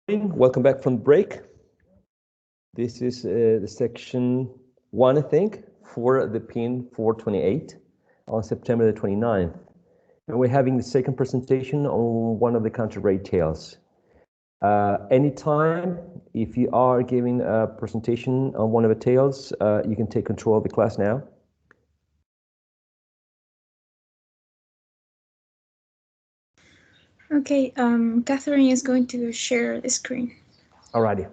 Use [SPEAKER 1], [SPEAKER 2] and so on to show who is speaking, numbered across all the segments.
[SPEAKER 1] Welcome back from the break. This is the section 1, I think, for the PIN428 on September the 29th. And we're having the second presentation on one of the Canterbury tales. Anytime, if you are giving a presentation on one of the tales, you can take control of the class now.
[SPEAKER 2] Okay, Catherine is going to share the screen.
[SPEAKER 1] Alrighty.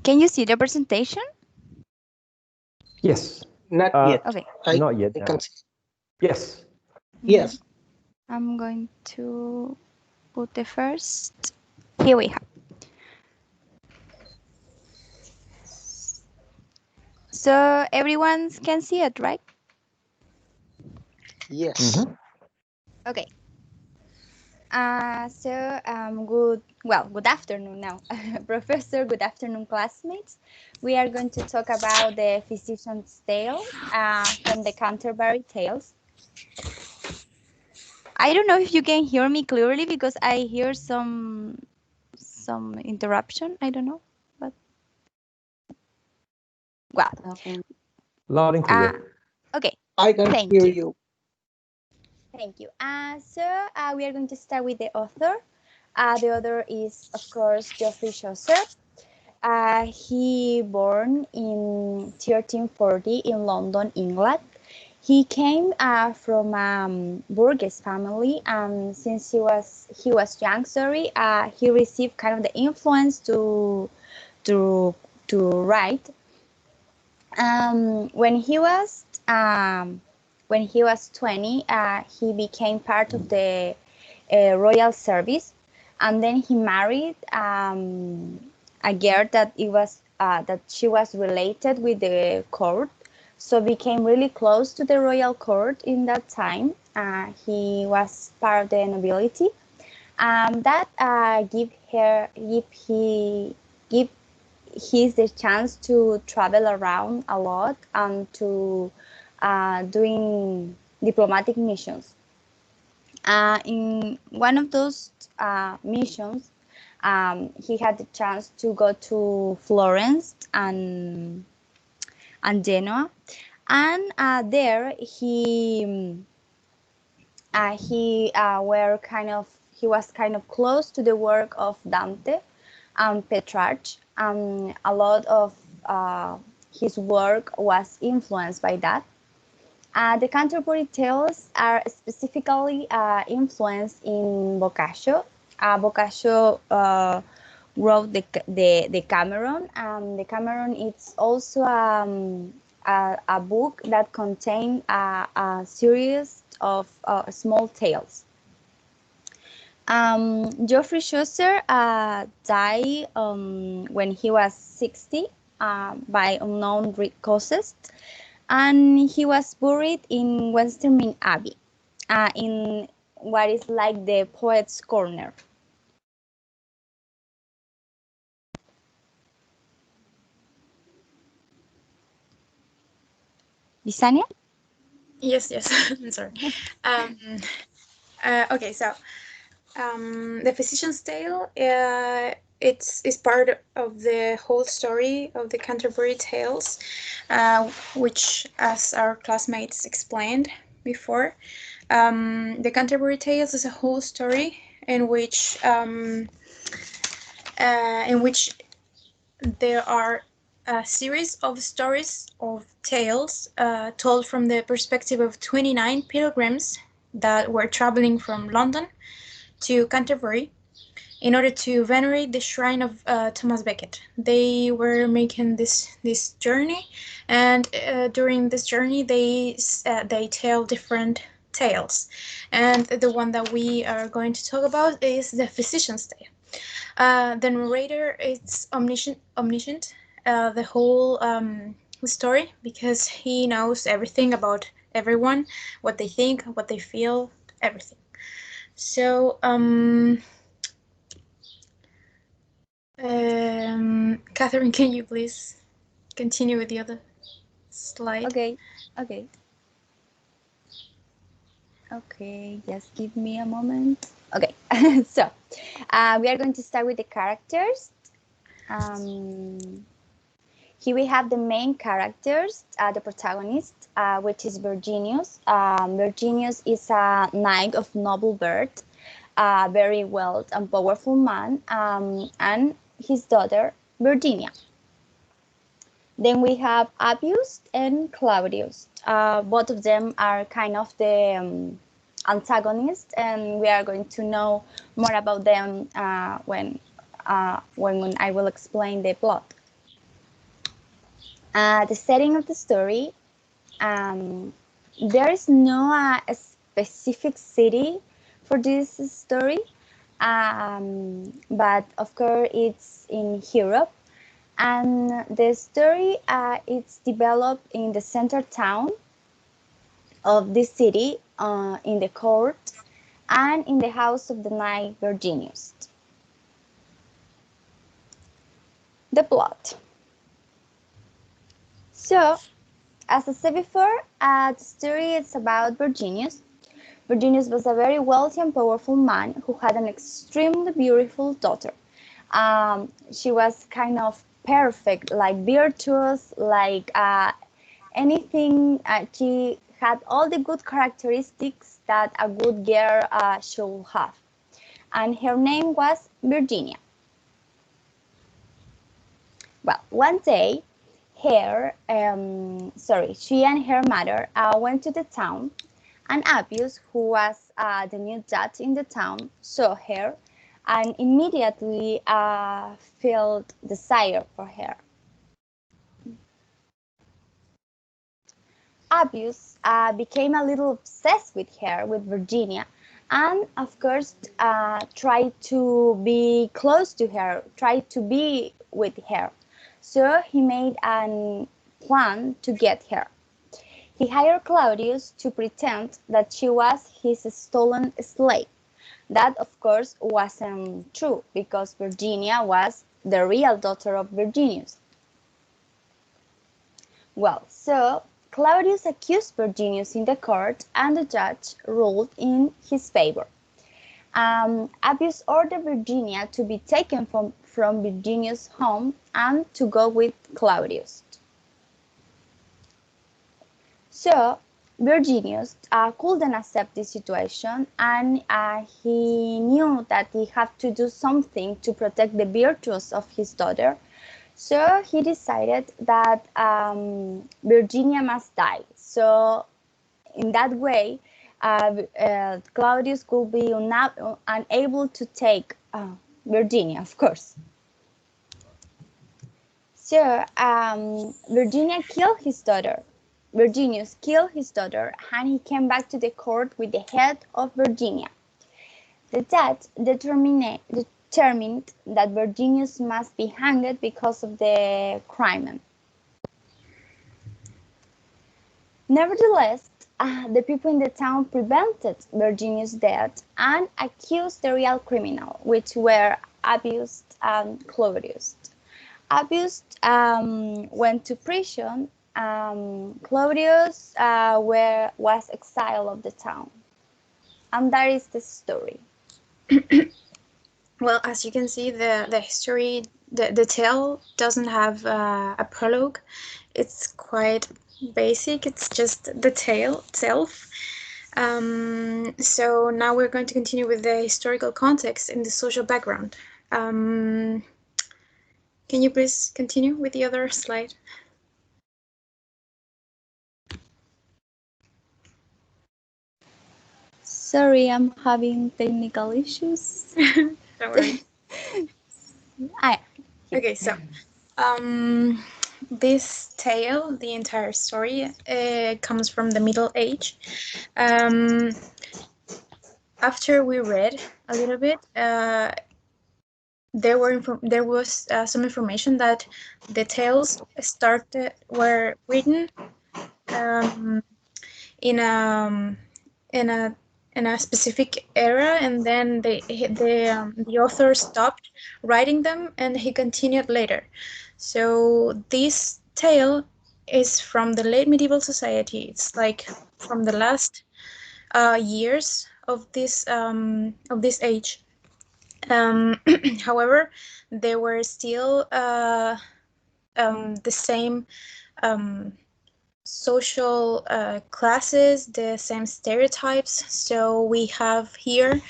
[SPEAKER 3] Can you see the presentation?
[SPEAKER 1] Yes.
[SPEAKER 4] Not yet.
[SPEAKER 3] Okay.
[SPEAKER 1] Not yet.
[SPEAKER 4] I can see.
[SPEAKER 1] Yes.
[SPEAKER 4] Yes.
[SPEAKER 3] I'm going to put the first. Here we have. So everyone can see it, right?
[SPEAKER 4] Yes.
[SPEAKER 3] Okay. Good afternoon now. Professor, good afternoon, classmates. We are going to talk about the physician's tale from the Canterbury Tales. I don't know if you can hear me clearly because I hear some interruption. I don't know, but well,
[SPEAKER 1] loud and clear.
[SPEAKER 3] Okay.
[SPEAKER 4] I can hear you.
[SPEAKER 3] Thank you. We are going to start with the author. The author is, of course, Geoffrey Chaucer. He born in 1340 in London, England. He came from a burgess family, and since he was young, he received kind of the influence to write. When he was 20, he became part of the royal service, and then he married a girl that she was related with the court, so became really close to the royal court in that time. He was part of the nobility. That give he's the chance to travel around a lot and to doing diplomatic missions. In one of those missions, he had the chance to go to Florence and Genoa, and there he was kind of close to the work of Dante and Petrarch. A lot of his work was influenced by that. The Canterbury Tales are specifically influenced in Boccaccio. Boccaccio wrote the Cameron. The Cameron is also a book that contains a series of small tales. Geoffrey Chaucer died when he was 60 by unknown causes, and he was buried in Westminster Abbey, in what is like the Poet's Corner. Bisania?
[SPEAKER 2] Yes, I'm sorry. Okay, so the Physician's Tale is part of the whole story of the Canterbury Tales, which, as our classmates explained before, the Canterbury Tales is a whole story in which in which there are a series of stories of tales told from the perspective of 29 pilgrims that were traveling from London to Canterbury in order to venerate the shrine of Thomas Becket. They were making this journey, and during this journey they tell different tales. And the one that we are going to talk about is the Physician's Tale. The narrator is omniscient the whole story, because he knows everything about everyone, what they think, what they feel, everything. So Catherine, can you please continue with the other slide?
[SPEAKER 3] Okay. Just give me a moment. Okay, so we are going to start with the characters. Here we have the main characters, the protagonist, which is Virginius. Virginius is a knight of noble birth, a very wealthy and powerful man, and his daughter, Virginia. Then we have Appius and Claudius. Both of them are kind of the antagonists, and we are going to know more about them when I will explain the plot. The setting of the story, there is no a specific city for this story, but of course it's in Europe. And the story it's developed in the center town of this city, in the court, and in the house of the knight Virginius. The plot. So, as I said before, the story is about Virginius. Virginius was a very wealthy and powerful man who had an extremely beautiful daughter. She was kind of perfect, like virtuous, like anything. She had all the good characteristics that a good girl should have. And her name was Virginia. Well, one day, she and her mother went to the town, and Appius, who was the new judge in the town, saw her and immediately felt desire for her. Appius became a little obsessed with her, with Virginia, and of course tried to be close to her, tried to be with her. So he made a plan to get her. He hired Claudius to pretend that she was his stolen slave. That, of course, wasn't true, because Virginia was the real daughter of Virginius. Well, so Claudius accused Virginius in the court, and the judge ruled in his favor. Appius ordered Virginia to be taken from Virginius' home and to go with Claudius. So Virginius couldn't accept this situation, and he knew that he had to do something to protect the virtues of his daughter. So he decided that Virginia must die. So in that way, Claudius could be unable to take Virginia, of course. So Virginius killed his daughter, and he came back to the court with the head of Virginia. The judge determined that Virginius must be hanged because of the crime. Nevertheless, the people in the town prevented Virginius' death and accused the real criminal, which were Appius and Claudius. Appius went to prison. Claudius was exiled of the town. And that is the story.
[SPEAKER 2] Well, as you can see, the history, the tale doesn't have a prologue. It's quite basic. It's just the tale itself. So now we're going to continue with the historical context and the social background. Can you please continue with the other slide?
[SPEAKER 3] Sorry, I'm having technical issues.
[SPEAKER 2] Don't worry. Okay, so this tale, the entire story, comes from the Middle Age. After we read a little bit, there was some information that the tales were written in a specific era, and then the author stopped writing them, and he continued later. So this tale is from the late medieval society. It's like from the last years of this age. However, there were still the same social classes, the same stereotypes. So we have here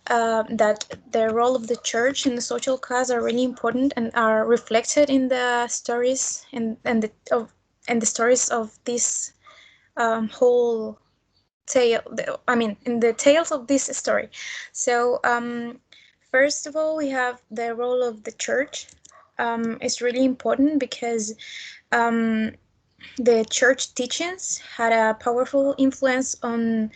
[SPEAKER 2] that the role of the church and the social class are really important and are reflected in the stories and the stories of this whole tale. In the tales of this story. So first of all, we have the role of the church. It's really important because the church teachings had a powerful influence on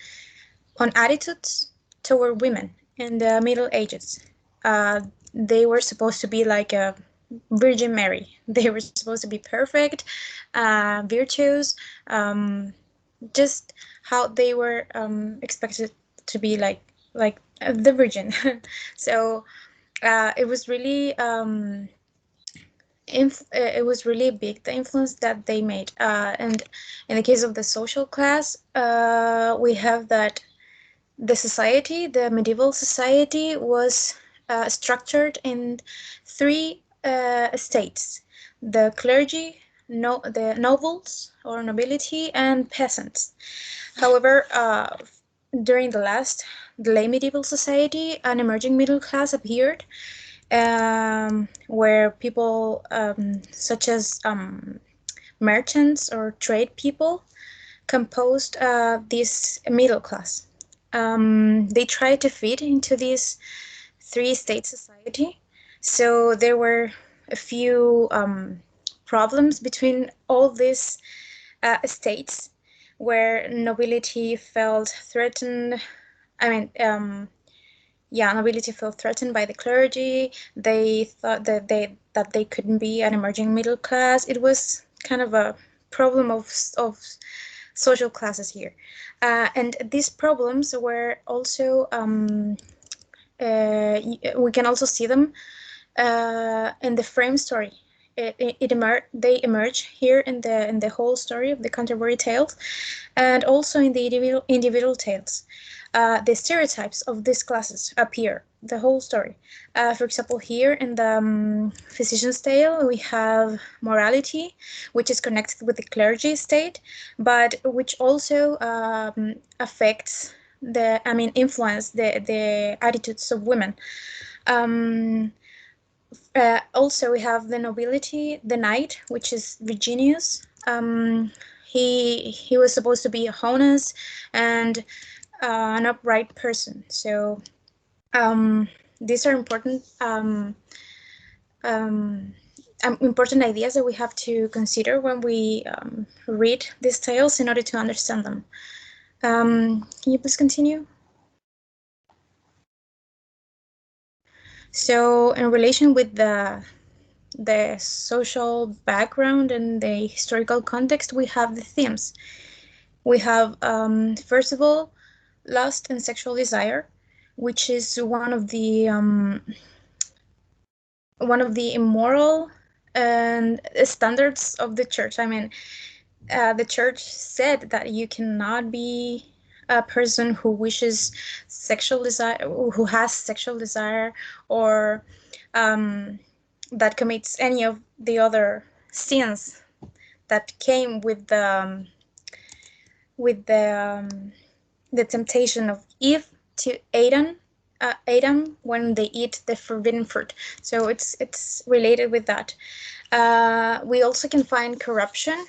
[SPEAKER 2] attitudes toward women in the Middle Ages. They were supposed to be like a Virgin Mary. They were supposed to be perfect, virtuous, just how they were expected to be like the Virgin. So it was really it was really big, the influence that they made. And in the case of the social class, we have that the medieval society was structured in three estates: the clergy, the nobles or nobility, and peasants. However, during the late medieval society, an emerging middle class appeared, where people such as merchants or trade people composed this middle class. They tried to fit into this three-state society, so there were a few problems between all these estates, where nobility felt threatened. Nobility felt threatened by the clergy. They thought that they couldn't be an emerging middle class. It was kind of a problem of social classes here, and these problems were also we can also see them in the frame story. They emerge here in the whole story of the Canterbury Tales, and also in the individual tales. The stereotypes of these classes appear the whole story. For example, here in the Physician's Tale, we have morality, which is connected with the clergy state, but which also affects influence the attitudes of women. Also, we have the nobility, the knight, which is Virginius. He was supposed to be a honest and an upright person. So these are important important ideas that we have to consider when we read these tales in order to understand them. Can you please continue? So in relation with the social background and the historical context, we have the themes. We have, first of all, lust and sexual desire, which is one of the immoral standards of the church. The church said that you cannot be a person who wishes sexual desire, who has sexual desire, or that commits any of the other sins that came with the temptation of Eve to Adam Adam when they eat the forbidden fruit. So it's related with that. We also can find corruption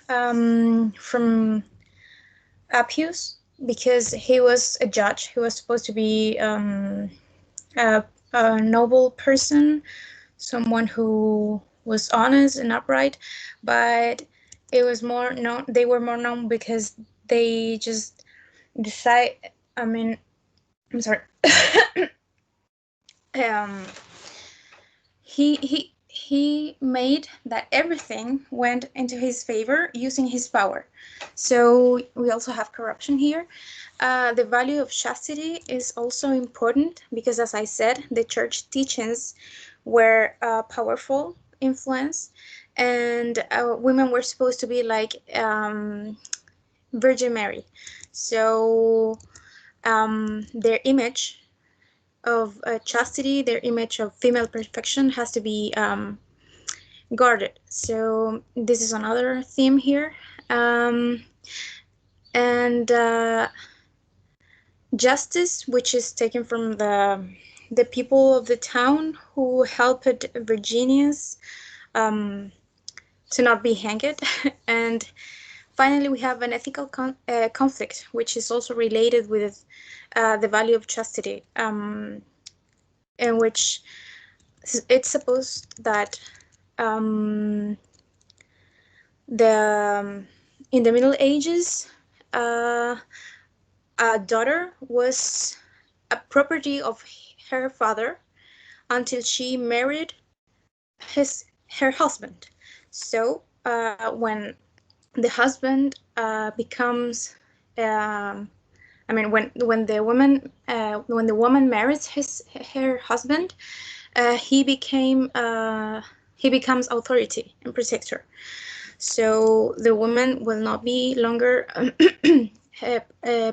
[SPEAKER 2] from Appius, because he was a judge. He was supposed to be a noble person, someone who was honest and upright, but it was more known. They were more known because they just decide. I mean, I'm sorry. He made that everything went into his favor using his power. So we also have corruption here. The value of chastity is also important because, as I said, the church teachings were powerful influence, and women were supposed to be like Virgin Mary. So their image of chastity, their image of female perfection has to be guarded. So this is another theme here. And justice, which is taken from the people of the town who helped Virginius to not be hanged. And finally, we have an ethical conflict, which is also related with the value of chastity, in which it's supposed that in the Middle Ages, a daughter was a property of her father until she married her husband. So when the husband becomes, I mean, when the woman marries her husband, he becomes authority and protector. So the woman will not be longer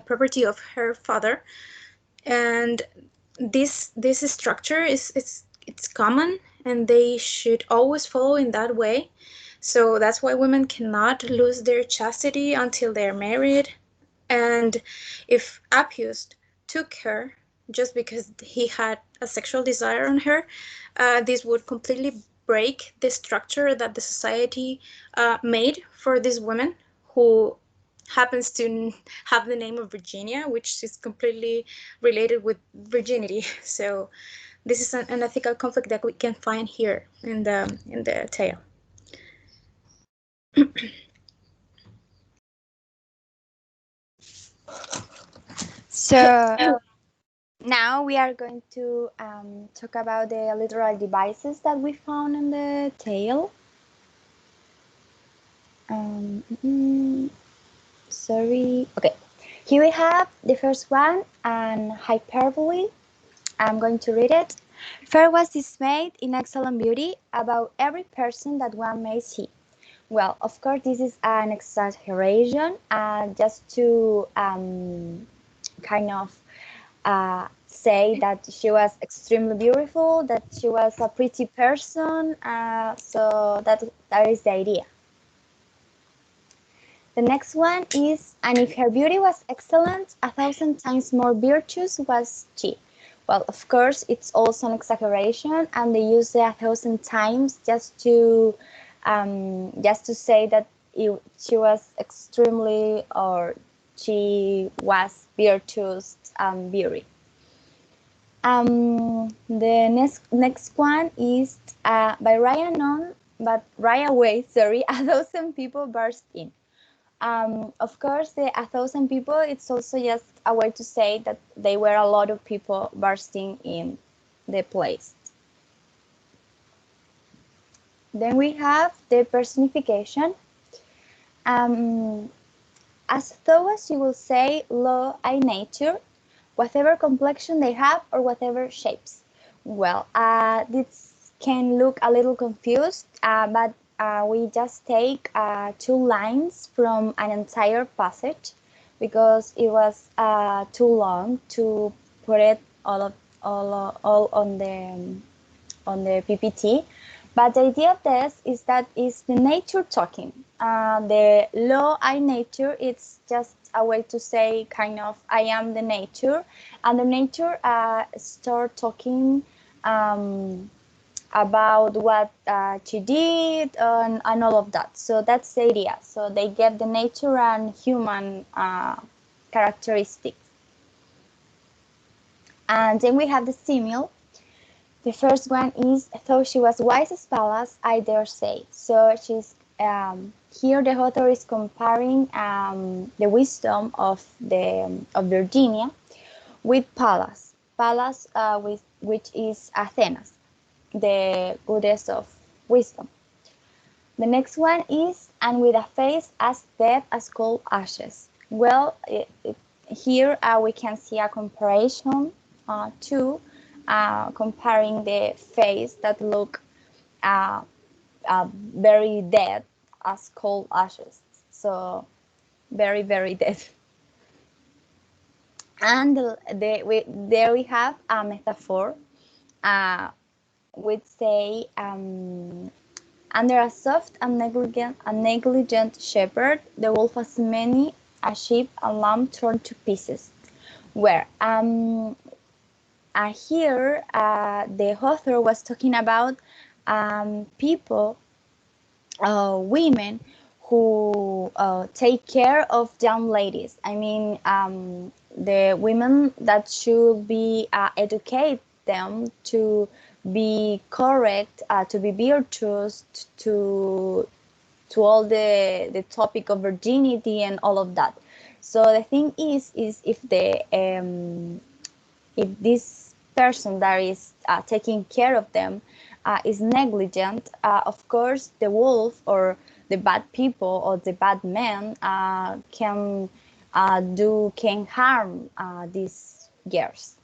[SPEAKER 2] property of her father, and this structure it's common, and they should always follow in that way. So that's why women cannot lose their chastity until they're married. And if Appius took her just because he had a sexual desire on her, this would completely break the structure that the society made for these women, who happens to have the name of Virginia, which is completely related with virginity. So this is an ethical conflict that we can find here in the tale.
[SPEAKER 3] So now we are going to talk about the literal devices that we found in the tale. Sorry. Okay. Here we have the first one, an hyperbole. I'm going to read it. Fair was dismayed in excellent beauty about every person that one may see. Well, of course, this is an exaggeration, just to kind of say that she was extremely beautiful, that she was a pretty person. So that is the idea. The next one is, and if her beauty was excellent, 1,000 times more virtuous was she. Well, of course, it's also an exaggeration, and they use the 1,000 times just to say that she was extremely, or she was virtuous beauty. The next one is by right away, 1,000 people burst in. Of course, the 1,000 people, it's also just a way to say that they were a lot of people bursting in the place. Then we have the personification. As though as you will say, law and nature, whatever complexion they have or whatever shapes. Well, this can look a little confused, but we just take 2 lines from an entire passage because it was too long to put it all on the PPT. But the idea of this is that it's the nature talking. The law and nature, it's just it's a way to say kind of I am the nature, and the nature start talking about what she did and all of that. So that's the idea. So they give the nature and human characteristics. And then we have the simile. The first one is, though she was wise as Pallas, I dare say. So she's here the author is comparing the wisdom of Virginia with Pallas. Pallas, which is Athena's, the goddess of wisdom. The next one is, and with a face as dead as cold ashes. Well, here we can see a comparison to comparing the face that look very dead as cold ashes. So very, very dead. And there we have a metaphor. We'd say under a soft and negligent shepherd, the wolf has many a sheep and lamb torn to pieces. Where here the author was talking about people, women who take care of young ladies. I mean, the women that should be educate them to be correct, to be virtuous, to all the topic of virginity and all of that. So the thing is if this person that is taking care of them is negligent, of course the wolf or the bad people or the bad men can harm these girls.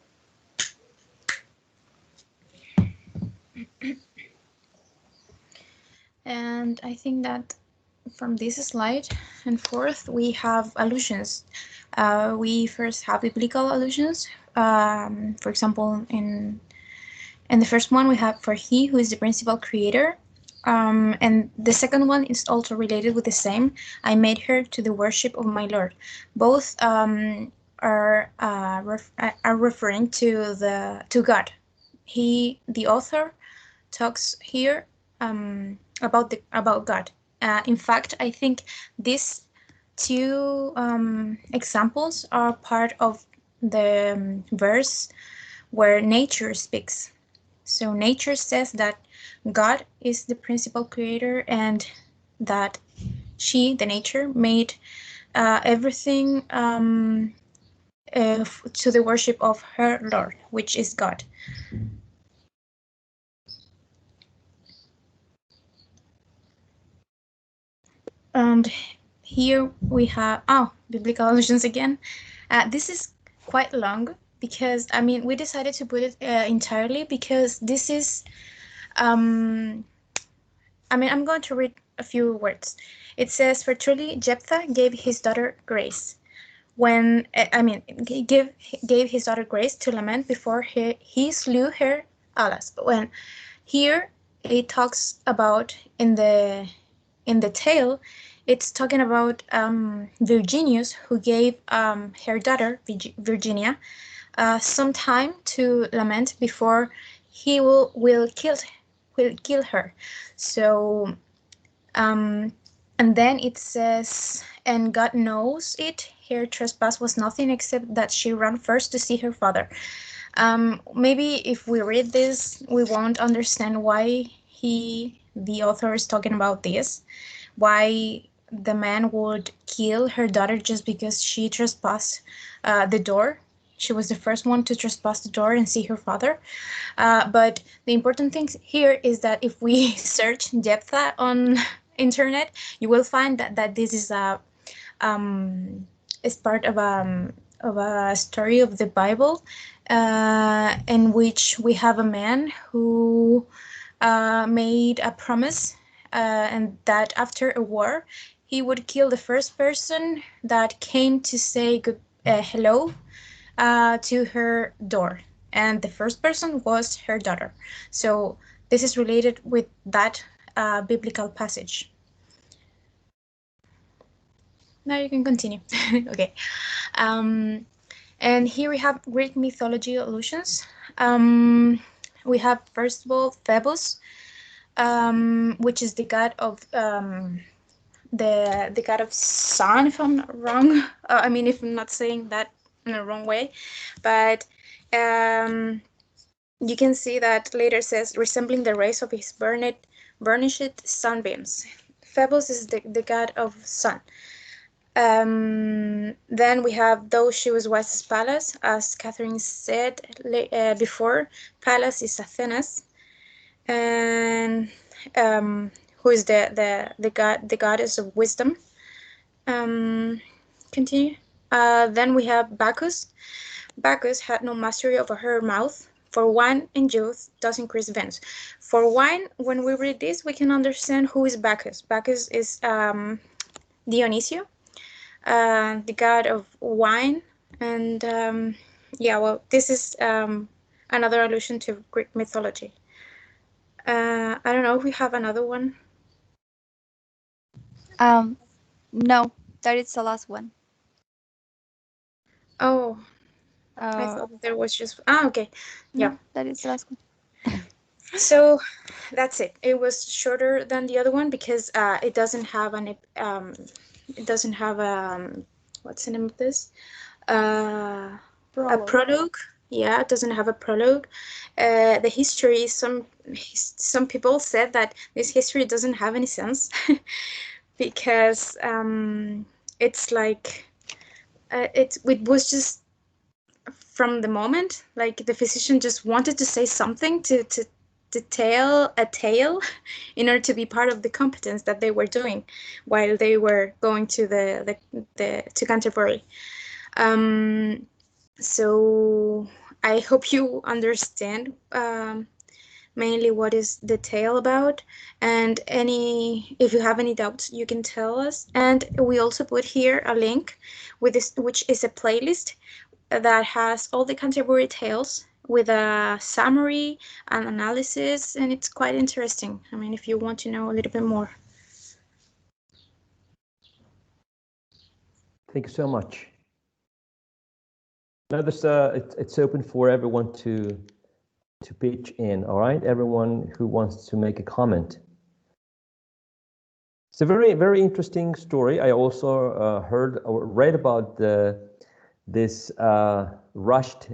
[SPEAKER 2] And I think that from this slide and forth, we have allusions. We first have biblical allusions. For example, in the first one, we have for he who is the principal creator. And the second one is also related with the same. I made her to the worship of my Lord. Both are referring to God. The author talks here about God. In fact, I think these two examples are part of the verse where nature speaks. So nature says that God is the principal creator and that she, the nature, made everything to the worship of her Lord, which is God. And here we have, biblical allusions again. This is quite long because, I mean, we decided to put it entirely because this is, I'm going to read a few words. It says, for truly Jephthah gave his daughter grace. Gave his daughter grace to lament before he slew her Alas. But when here it talks about in the tale, it's talking about Virginius, who gave her daughter Virginia some time to lament before he will kill her. So and then it says, and God knows it, her trespass was nothing except that she ran first to see her father. Maybe if we read this, we won't understand why the author is talking about this, why the man would kill her daughter just because she trespassed the door. She was the first one to trespass the door and see her father. But the important thing here is that if we search Jephthah on internet, you will find that this is is part of a story of the Bible, in which we have a man who made a promise, and that after a war, he would kill the first person that came to say hello to her door. And the first person was her daughter. So this is related with that biblical passage. now you can continue. Okay. And here we have Greek mythology allusions. We have, first of all, Phoebus, which is the god of the god of sun, if I'm not wrong. I mean, if I'm not saying that in the wrong way, but you can see that later says resembling the rays of his burnished sunbeams. Phoebus is the god of sun. Then we have, though she was wise as Pallas, as Catherine said before, Pallas is Athena's, and who is the goddess of wisdom. Continue. Then we have Bacchus. Bacchus had no mastery over her mouth, for wine in youth does increase veins. For wine, when we read this, we can understand who is Bacchus. Bacchus is Dionisio, the god of wine, and yeah, well, this is another allusion to Greek mythology. I don't know if we have another one.
[SPEAKER 3] No, that is the last one.
[SPEAKER 2] Oh, I thought there was just okay. Yeah,
[SPEAKER 3] no, that is the last one.
[SPEAKER 2] so that's it. It was shorter than the other one because it doesn't have what's the name of this? A prologue. Yeah, it doesn't have a prologue. The history, some people said that this history doesn't have any sense because it's like it was just from the moment, like the physician just wanted to say something to tell a tale in order to be part of the competence that they were doing while they were going to to Canterbury. So I hope you understand mainly what is the tale about, and if you have any doubts, you can tell us. And we also put here a link with this, which is a playlist that has all the Canterbury tales with a summary and analysis, and it's quite interesting. I mean, if you want to know a little bit more.
[SPEAKER 1] Thank you so much. Now it's open for everyone to pitch in. All right, everyone who wants to make a comment. It's a very, very interesting story. I also heard or read about this rushed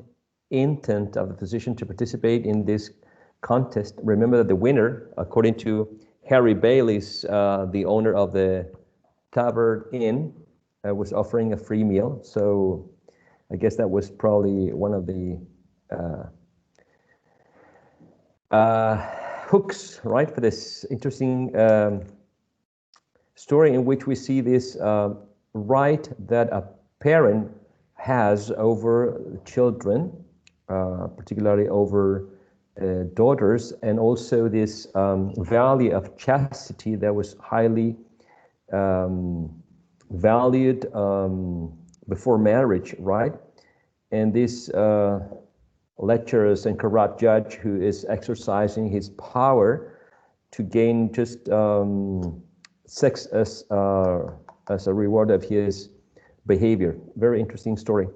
[SPEAKER 1] intent of the physician to participate in this contest. Remember that the winner, according to Harry Bailey's, the owner of the Tavern Inn, was offering a free meal. So I guess that was probably one of the hooks, right, for this interesting story in which we see this right that a parent has over children, particularly over daughters, and also this value of chastity that was highly valued before marriage, right? And this lecherous and corrupt judge who is exercising his power to gain just sex as a reward of his behavior. Very interesting story.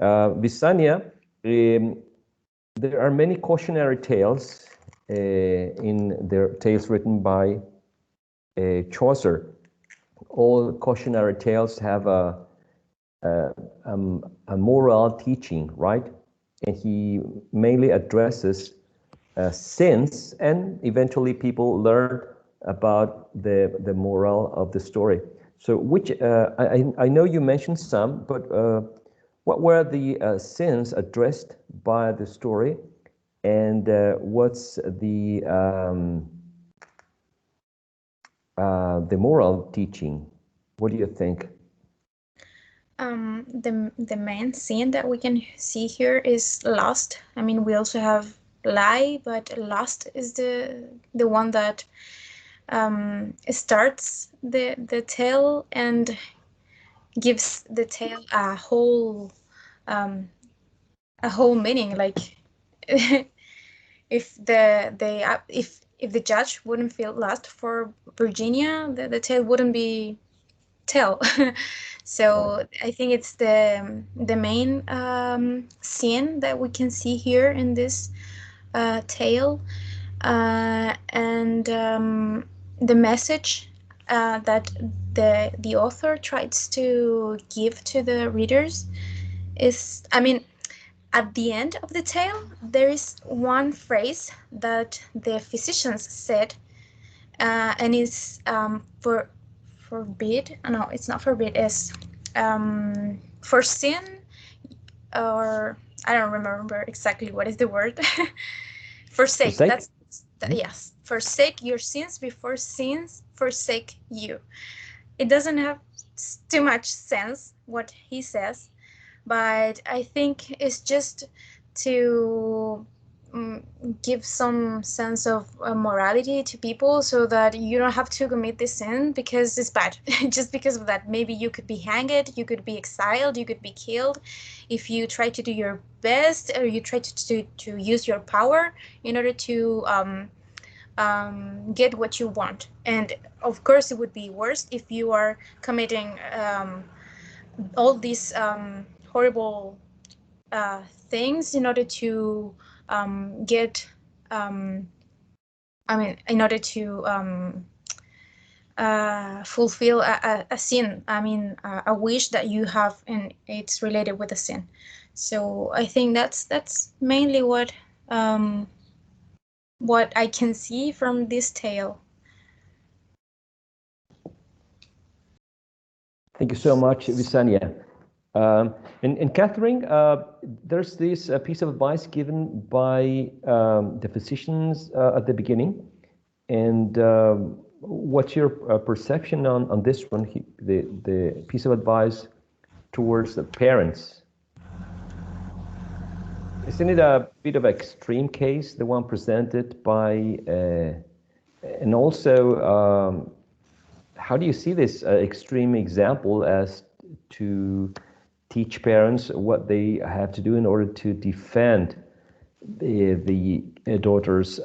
[SPEAKER 1] Visania, there are many cautionary tales in their tales written by Chaucer. All cautionary tales have a moral teaching, right? And he mainly addresses sins, and eventually people learn about the moral of the story. So which, I know you mentioned some, but what were the sins addressed by the story, and what's the moral teaching? What do you think?
[SPEAKER 2] The main scene that we can see here is lust. I mean, we also have lie, but lust is the one that starts the tale and gives the tale a whole meaning. Like if the judge wouldn't feel lust for Virginia, the tale wouldn't be tell. So I think it's the main scene that we can see here in this tale, and the message that the author tries to give to the readers is, I mean, at the end of the tale, there is one phrase that the physicians said, and it's forbid. No, it's not forbid. It's for sin, or I don't remember exactly what is the word. Forsake.
[SPEAKER 1] Forsake?
[SPEAKER 2] That's yes. Forsake your sins before sins forsake you. It doesn't have too much sense what he says, but I think it's just to give some sense of morality to people, so that you don't have to commit this sin because it's bad. Just because of that, maybe you could be hanged, you could be exiled, you could be killed if you try to do your best, or you try to use your power in order to get what you want. And of course, it would be worse if you are committing all these horrible things in order to get, in order to fulfill a sin. I mean, a wish that you have, and it's related with a sin. So I think that's mainly what I can see from this tale.
[SPEAKER 1] Thank you so much, Visanya. And Catherine, there's this piece of advice given by the physicians at the beginning. And what's your perception on this one, the piece of advice towards the parents? Isn't it a bit of an extreme case, the one presented by, and also, how do you see this extreme example as to teach parents what they have to do in order to defend the daughter's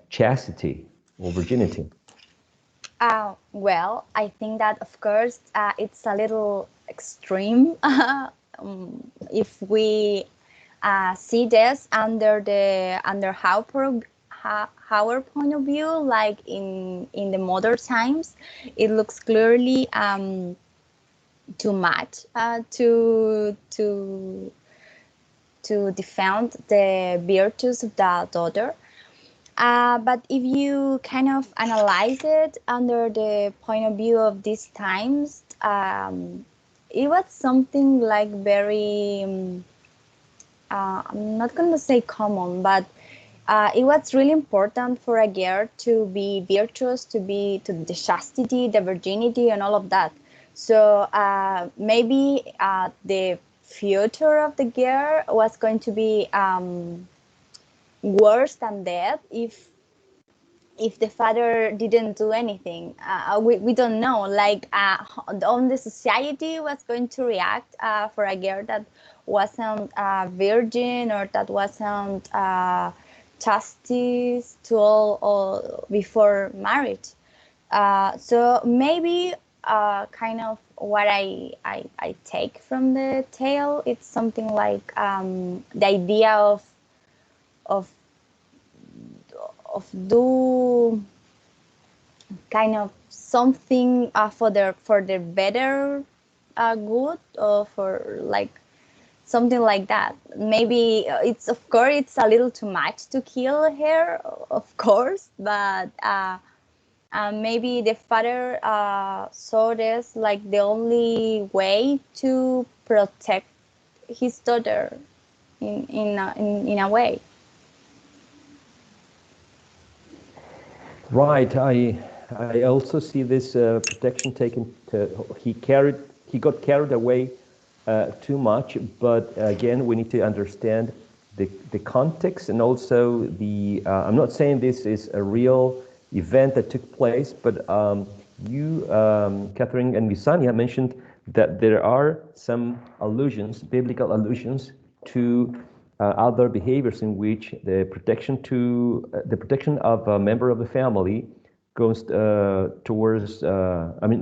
[SPEAKER 1] chastity or virginity?
[SPEAKER 3] Well, I think that, of course, it's a little extreme if we see this under our point of view, like in the modern times. It looks clearly too much to defend the virtues of the daughter. But if you kind of analyze it under the point of view of these times, it was something like very, I'm not going to say common, but it was really important for a girl to be virtuous, to the chastity, the virginity, and all of that. So maybe the future of the girl was going to be worse than that if the father didn't do anything. We don't know, like on the society was going to react for a girl that wasn't virgin, or that wasn't chastity to all before marriage. So maybe kind of what I take from the tale, it's something like the idea of do kind of something for the better good, or for like something like that. Maybe it's, of course, it's a little too much to kill her, of course, but maybe the father saw this like the only way to protect his daughter in a way.
[SPEAKER 1] Right. I also see this protection taken. He got carried away too much. But again, we need to understand the context, and also the. I'm not saying this is a real event that took place, but you, Catherine and Visanya, mentioned that there are some allusions, biblical allusions, to other behaviors in which the protection of a member of the family goes towards,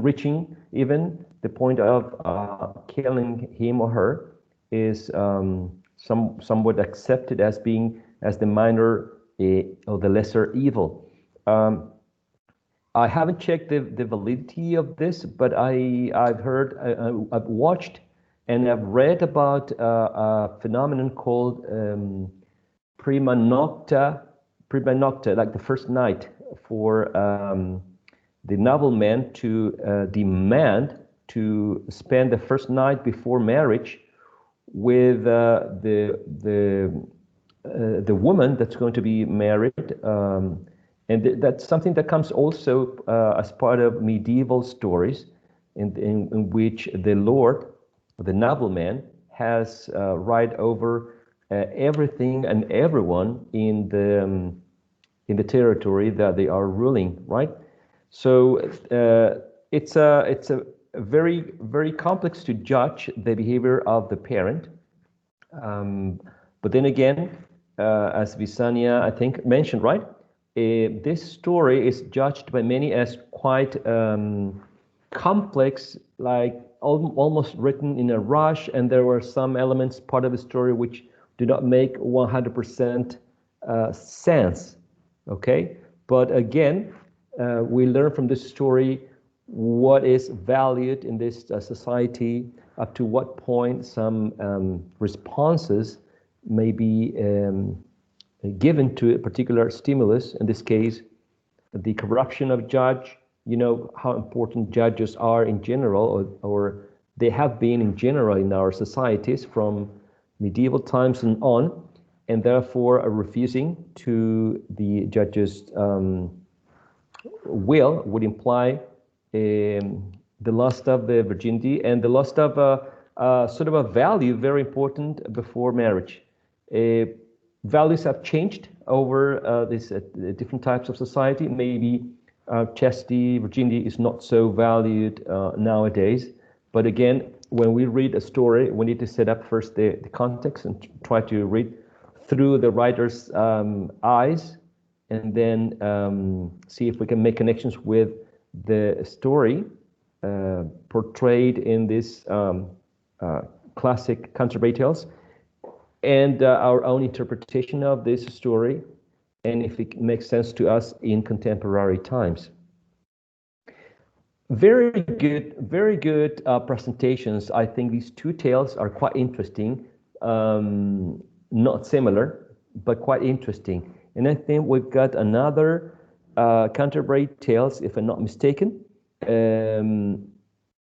[SPEAKER 1] reaching even the point of killing him or her is somewhat accepted as being as the minor or the lesser evil. I haven't checked the validity of this, but I've heard, I've watched, and I've read about a phenomenon called prima nocta, like the first night, for the nobleman to demand to spend the first night before marriage with the woman that's going to be married. And that's something that comes also as part of medieval stories in which the lord, the nobleman, has right over everything and everyone in the territory that they are ruling, right? So it's a very, very complex to judge the behavior of the parent. But then again, as Visania, I think, mentioned, right? This story is judged by many as quite complex, like almost written in a rush, and there were some elements, part of the story, which do not make 100% sense, okay? But again, we learn from this story what is valued in this society, up to what point some responses may be given to a particular stimulus. In this case, the corruption of judge, you know how important judges are in general, or they have been in general in our societies from medieval times and on, and therefore refusing to the judge's will would imply the loss of the virginity and the loss of sort of a value very important before marriage. Values have changed over these different types of society. Maybe chastity, virginity is not so valued nowadays. But again, when we read a story, we need to set up first the context and try to read through the writer's eyes, and then see if we can make connections with the story portrayed in this classic Canterbury Tales, and our own interpretation of this story, and if it makes sense to us in contemporary times. Very good presentations. I think these two tales are quite interesting, not similar, but quite interesting. And I think we've got another Canterbury Tales, if I'm not mistaken.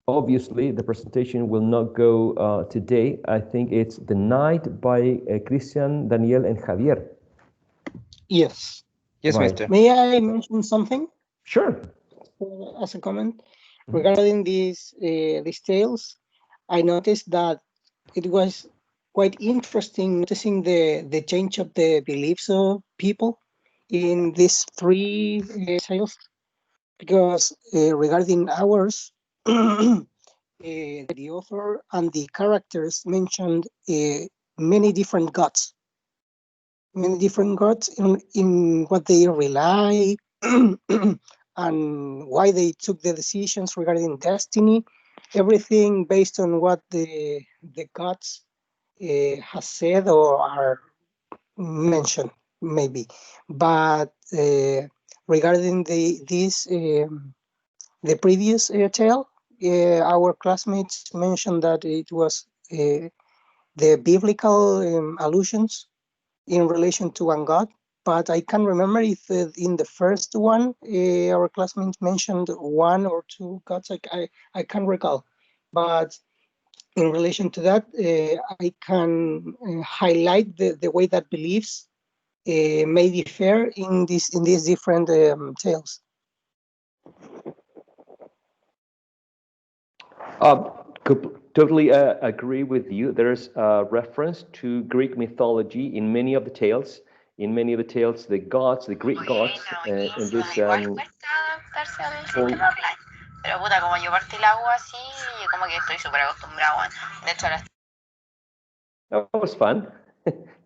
[SPEAKER 1] Obviously, the presentation will not go today. I think it's The Night by Christian, Daniel, and Javier.
[SPEAKER 4] Yes.
[SPEAKER 5] Yes,
[SPEAKER 1] Right.
[SPEAKER 5] Mister.
[SPEAKER 4] May I mention something
[SPEAKER 1] Sure.
[SPEAKER 4] as a comment regarding these tales? I noticed that it was quite interesting noticing the change of the beliefs of people in these three tales, because regarding ours, the author and the characters mentioned many different gods in what they rely and why they took the decisions regarding destiny, everything based on what the gods has said or are mentioned, maybe. But regarding the previous tale, our classmates mentioned that it was the biblical allusions in relation to one God, but I can't remember if in the first one our classmates mentioned one or two gods. I can't recall, but in relation to that, I can highlight the way that beliefs may differ in these different tales.
[SPEAKER 1] Totally agree with you. There's a reference to Greek mythology in many of the tales. In many of the tales, the gods, the Greek gods, in this
[SPEAKER 6] Pero puta, como yo partí el agua así, como que estoy súper acostumbrado. De hecho, ahora
[SPEAKER 1] that was fun.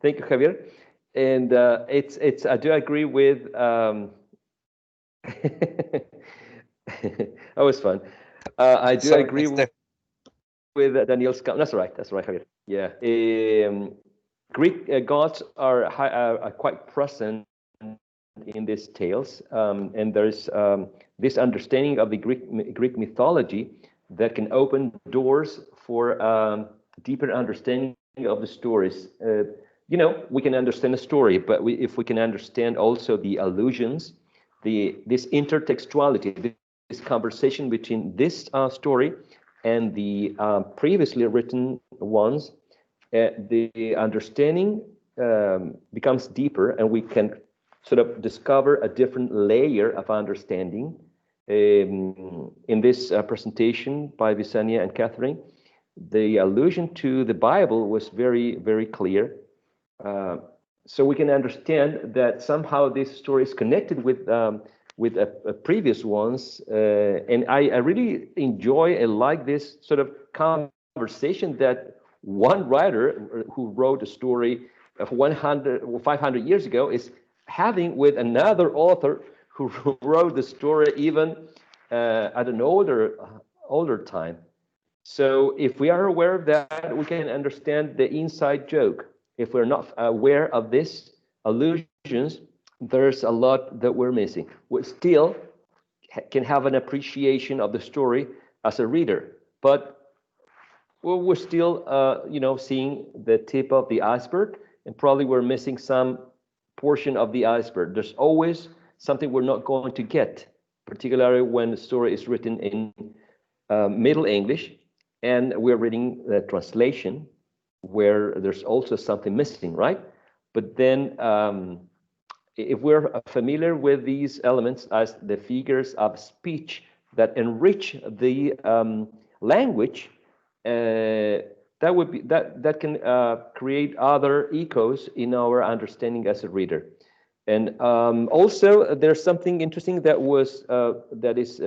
[SPEAKER 1] Thank you, Javier. And it's I do agree with that was fun. I do
[SPEAKER 5] Sorry,
[SPEAKER 1] agree
[SPEAKER 5] Mister.
[SPEAKER 1] Daniel's. That's right, Javier. Yeah. Greek gods are quite present in these tales, and there's this understanding of the Greek mythology that can open doors for deeper understanding of the stories. We can understand a story, but if we can understand also the allusions, this intertextuality, this conversation between this story and the previously written ones, the understanding becomes deeper, and we can sort of discover a different layer of understanding. In this presentation by Visania and Catherine, the allusion to the Bible was very, very clear. So we can understand that somehow this story is connected with previous ones, and I really enjoy and like this sort of conversation that one writer who wrote a story of 100 or 500 years ago is having with another author who wrote the story even at an older time. So if we are aware of that, we can understand the inside joke. If we're not aware of this allusions, there's a lot that we're missing. We still can have an appreciation of the story as a reader, but we're still, seeing the tip of the iceberg, and probably we're missing some portion of the iceberg. There's always something we're not going to get, particularly when the story is written in Middle English, and we're reading the translation, where there's also something missing, right? But then, if we're familiar with these elements as the figures of speech that enrich the language, that can create other echoes in our understanding as a reader. And also, there's something interesting that is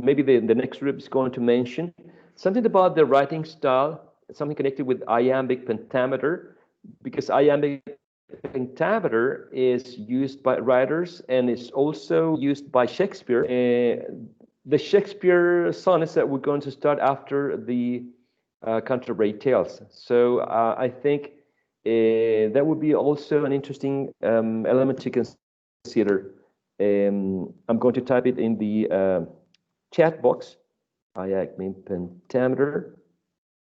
[SPEAKER 1] maybe the next group is going to mention something about the writing style, something connected with iambic pentameter, because iambic pentameter is used by writers and is also used by Shakespeare. The Shakespeare sonnets that we're going to start after the Canterbury Tales. So I think that would be also an interesting element to consider. I'm going to type it in the chat box. Iambic pentameter.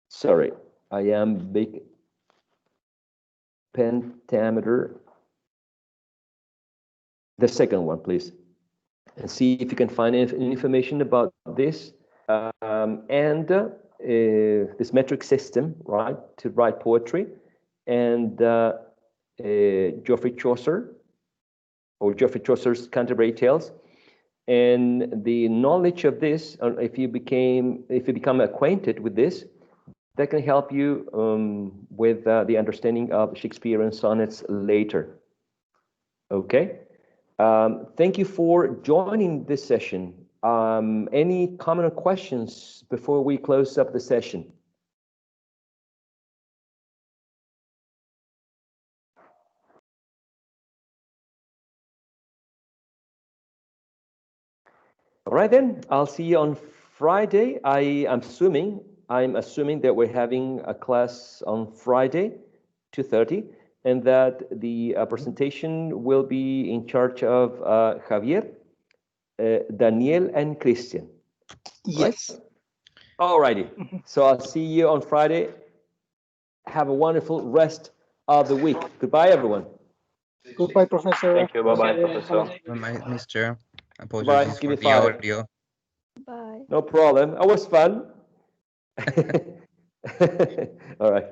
[SPEAKER 1] Sorry, iambic pentameter. The second one, please, and see if you can find any information about this and this metric system, right, to write poetry, and Geoffrey Chaucer, or Geoffrey Chaucer's Canterbury Tales, and the knowledge of this. If you become acquainted with this, that can help you with the understanding of Shakespearean sonnets later. Okay. Thank you for joining this session. Any comment or questions before we close up the session? All right, then. I'll see you on Friday. I'm assuming that we're having a class on Friday, 2:30. And that the presentation will be in charge of Javier, Daniel, and Christian.
[SPEAKER 4] Yes.
[SPEAKER 1] Right? All righty. So I'll see you on Friday. Have a wonderful rest of the week. Goodbye, everyone.
[SPEAKER 4] Goodbye, Professor.
[SPEAKER 5] Thank you. Bye-bye, Professor.
[SPEAKER 7] Bye, Mr.
[SPEAKER 1] Bye.
[SPEAKER 7] Apologies
[SPEAKER 1] Give
[SPEAKER 7] for
[SPEAKER 1] me
[SPEAKER 7] the
[SPEAKER 1] 5.
[SPEAKER 7] audio.
[SPEAKER 3] Bye.
[SPEAKER 1] No problem. It was fun. All right.